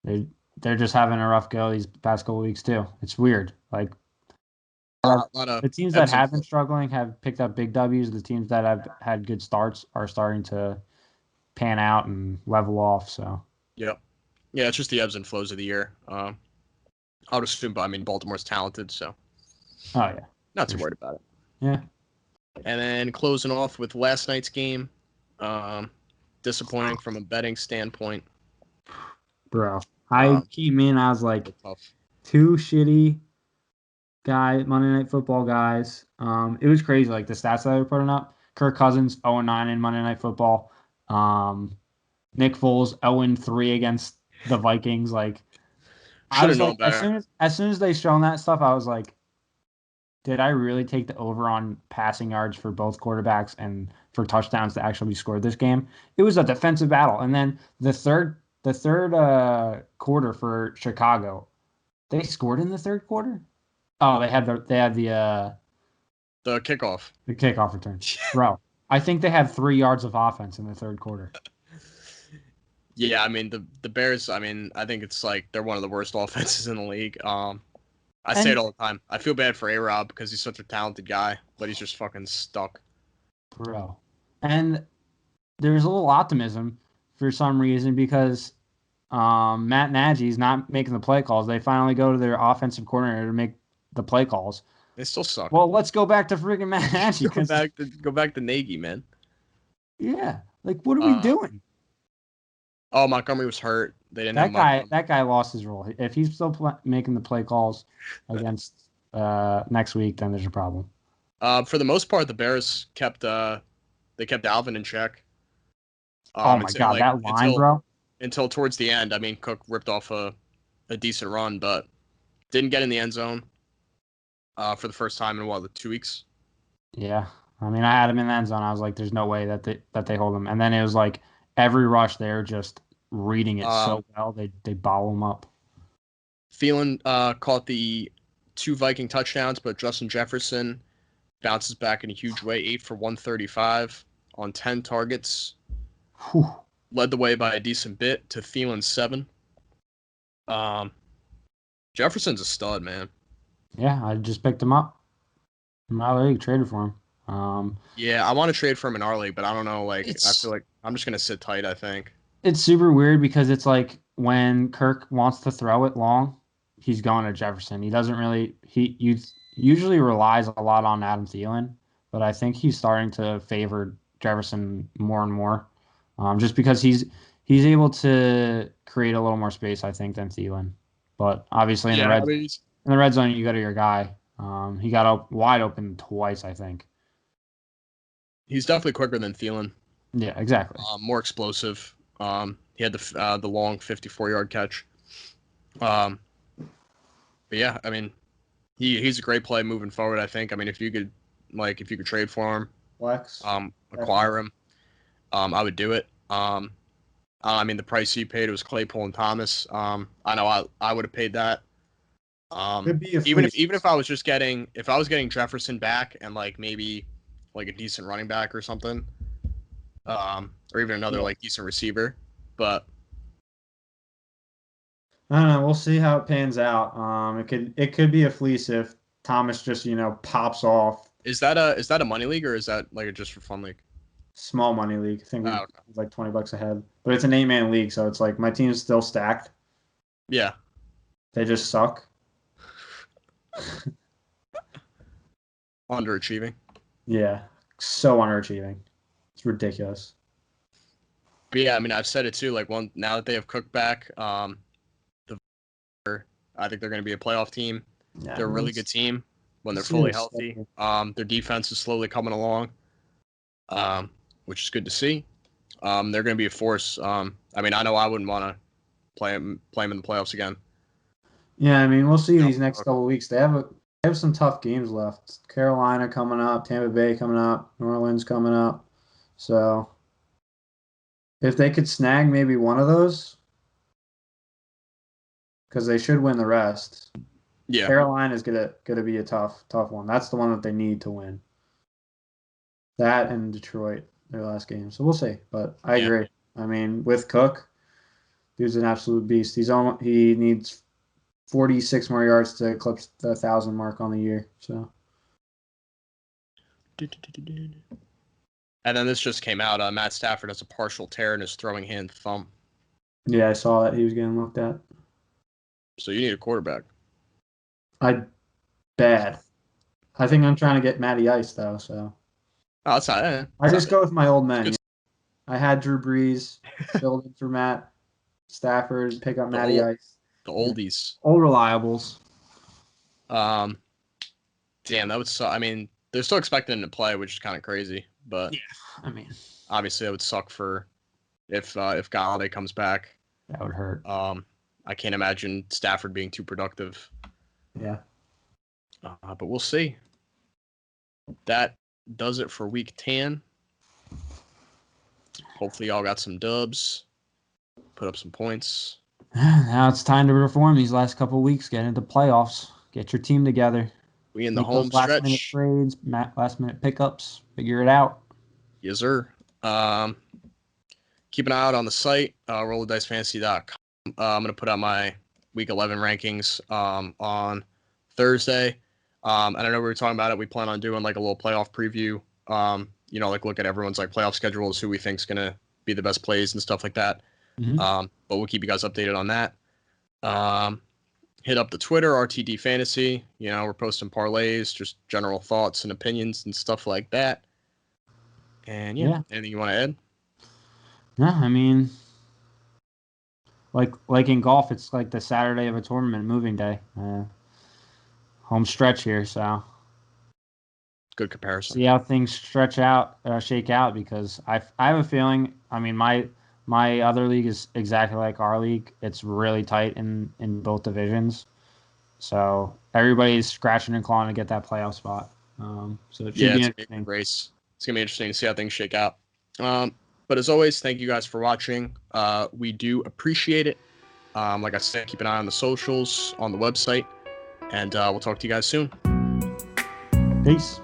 Speaker 2: They're just having a rough go these past couple weeks too. It's weird. Like
Speaker 1: A lot of
Speaker 2: the teams that
Speaker 1: ebbs and
Speaker 2: have been struggling have picked up big W's. The teams that have had good starts are starting to pan out and level off. So
Speaker 1: Yep. Yeah, it's just the ebbs and flows of the year. I would assume, but I mean, Baltimore's talented, so
Speaker 2: oh yeah,
Speaker 1: not too worried about it.
Speaker 2: yeah.
Speaker 1: And then closing off with last night's game, disappointing from a betting standpoint.
Speaker 2: Bro, I came in. I was like, two shitty Monday Night Football guys. It was crazy. Like the stats that they were putting up. Kirk Cousins 0-9 in Monday Night Football. Nick Foles 0-3 against the Vikings. Like I was like, as soon as they shown that stuff, I was like, did I really take the over on passing yards for both quarterbacks and for touchdowns to actually be scored this game? It was a defensive battle. And then the third quarter for Chicago, they scored in the third quarter. Oh, they had the
Speaker 1: kickoff.
Speaker 2: The kickoff return. Bro, I think they had 3 yards of offense in the third quarter.
Speaker 1: Yeah, I mean the Bears. I mean, I think it's like they're one of the worst offenses in the league. I say it all the time. I feel bad for A-Rob because he's such a talented guy, but he's just fucking stuck.
Speaker 2: Bro. And there's a little optimism for some reason because Matt Nagy's not making the play calls. They finally go to their offensive coordinator to make the play calls.
Speaker 1: They still suck.
Speaker 2: Well, let's go back to freaking Matt Nagy.
Speaker 1: Go back to Nagy, man.
Speaker 2: Yeah. Like, what are we doing?
Speaker 1: Oh, Montgomery was hurt. They didn't have Montgomery.
Speaker 2: That guy lost his role. If he's still making the play calls against next week, then there's a problem.
Speaker 1: For the most part, the Bears kept Alvin in check.
Speaker 2: Oh my god, that line, bro!
Speaker 1: Until towards the end, I mean, Cook ripped off a decent run, but didn't get in the end zone for the first time in 2 weeks.
Speaker 2: Yeah, I mean, I had him in the end zone. I was like, "There's no way that they hold him." And then it was like every rush, they're just reading it so well. They bottle him up.
Speaker 1: Thielen caught the 2 Viking touchdowns, but Justin Jefferson bounces back in a huge way, 8 for 135 on 10 targets.
Speaker 2: Whew.
Speaker 1: Led the way by a decent bit to Thielen's 7. Jefferson's a stud, man.
Speaker 2: Yeah, I just picked him up in my league, traded for him.
Speaker 1: Yeah, I want to trade for him in our league, but I don't know. Like, I feel like I'm just gonna sit tight. I think
Speaker 2: it's super weird because it's like when Kirk wants to throw it long, he's going to Jefferson. He doesn't really. He usually relies a lot on Adam Thielen, but I think he's starting to favor Jefferson more and more, just because he's able to create a little more space, I think, than Thielen. But obviously in the red zone, you go to your guy. He got wide open twice, I think.
Speaker 1: He's definitely quicker than Thielen.
Speaker 2: Yeah, exactly.
Speaker 1: More explosive. He had the long 54-yard catch. But yeah, I mean, he's a great play moving forward. I think. I mean, if you could trade for him, acquire him, I would do it. I mean, the price he paid was Claypool and Thomas. I know I would have paid that. Even if I was getting Jefferson back and like maybe like a decent running back or something, or even another like decent receiver, but
Speaker 2: I don't know. We'll see how it pans out. It could be a fleece if Thomas just pops off.
Speaker 1: Is that a money league or is that like a just for fun league?
Speaker 2: Small money league. I think
Speaker 1: Oh, okay.
Speaker 2: it's like $20 a head, but it's an 8-man league, so it's like my team's still stacked.
Speaker 1: Yeah.
Speaker 2: They just suck.
Speaker 1: Underachieving.
Speaker 2: Yeah, so underachieving. It's ridiculous.
Speaker 1: But yeah, I mean, I've said it too. Like now that they have Cook back, I think they're going to be a playoff team.
Speaker 2: Yeah,
Speaker 1: They're a really good team when they're
Speaker 2: it's
Speaker 1: fully
Speaker 2: really
Speaker 1: healthy.
Speaker 2: scary.
Speaker 1: Their defense is slowly coming along, which is good to see. They're going to be a force. I mean, I know I wouldn't want to play them in the playoffs again.
Speaker 2: Yeah, I mean, we'll see
Speaker 1: No.
Speaker 2: these next couple of weeks. They have some tough games left. Carolina coming up, Tampa Bay coming up, New Orleans coming up. So if they could snag maybe one of those, because they should win the rest.
Speaker 1: Yeah.
Speaker 2: Carolina is gonna be a tough one. That's the one that they need to win. That and Detroit, their last game. So we'll see. But I
Speaker 1: Yeah.
Speaker 2: agree. I mean, with Cook, dude's an absolute beast. He needs 46 more yards to eclipse the 1,000 mark on the year. So
Speaker 1: And then this just came out. Matt Stafford has a partial tear in his throwing hand thumb.
Speaker 2: yeah, I saw that he was getting looked at.
Speaker 1: So you need a quarterback.
Speaker 2: Bad. I think I'm trying to get Matty Ice though. So
Speaker 1: Oh, that's not.
Speaker 2: I just go with my old men. I had Drew Brees, filled in for Matt Stafford, pick up Matty Ice.
Speaker 1: The oldies.
Speaker 2: Old reliables.
Speaker 1: Damn, that would suck. I mean, they're still expecting him to play, which is kind of crazy. But
Speaker 2: yeah, I mean,
Speaker 1: obviously, that would suck for if Galladay comes back.
Speaker 2: That would hurt.
Speaker 1: I can't imagine Stafford being too productive.
Speaker 2: Yeah.
Speaker 1: But we'll see. That does it for week 10. Hopefully, y'all got some dubs. Put up some points.
Speaker 2: Now it's time to reform these last couple of weeks. Get into playoffs. Get your team together.
Speaker 1: We in the
Speaker 2: Make
Speaker 1: home
Speaker 2: those last-minute
Speaker 1: stretch.
Speaker 2: trades, last-minute pickups. Figure it out.
Speaker 1: Yes, sir. Keep an eye out on the site, rollthedicefantasy.com. I'm going to put out my week 11 rankings on Thursday. And I know we were talking about it. We plan on doing like a little playoff preview. Like look at everyone's like playoff schedules, who we think's going to be the best plays and stuff like that.
Speaker 2: Mm-hmm.
Speaker 1: But we'll keep you guys updated on that. Hit up the Twitter, RTD Fantasy. We're posting parlays, just general thoughts and opinions and stuff like that. And yeah. Anything you want to add?
Speaker 2: No, I mean, like in golf, it's like the Saturday of a tournament, moving day. Home stretch here, so
Speaker 1: good comparison.
Speaker 2: See how things shake out, because I have a feeling. I mean, my other league is exactly like our league. It's really tight in both divisions, so everybody's scratching and clawing to get that playoff spot. So it should be interesting.
Speaker 1: A race. It's gonna be interesting to see how things shake out. But as always, thank you guys for watching. We do appreciate it. Like I said, keep an eye on the socials, on the website, and we'll talk to you guys soon.
Speaker 2: Peace.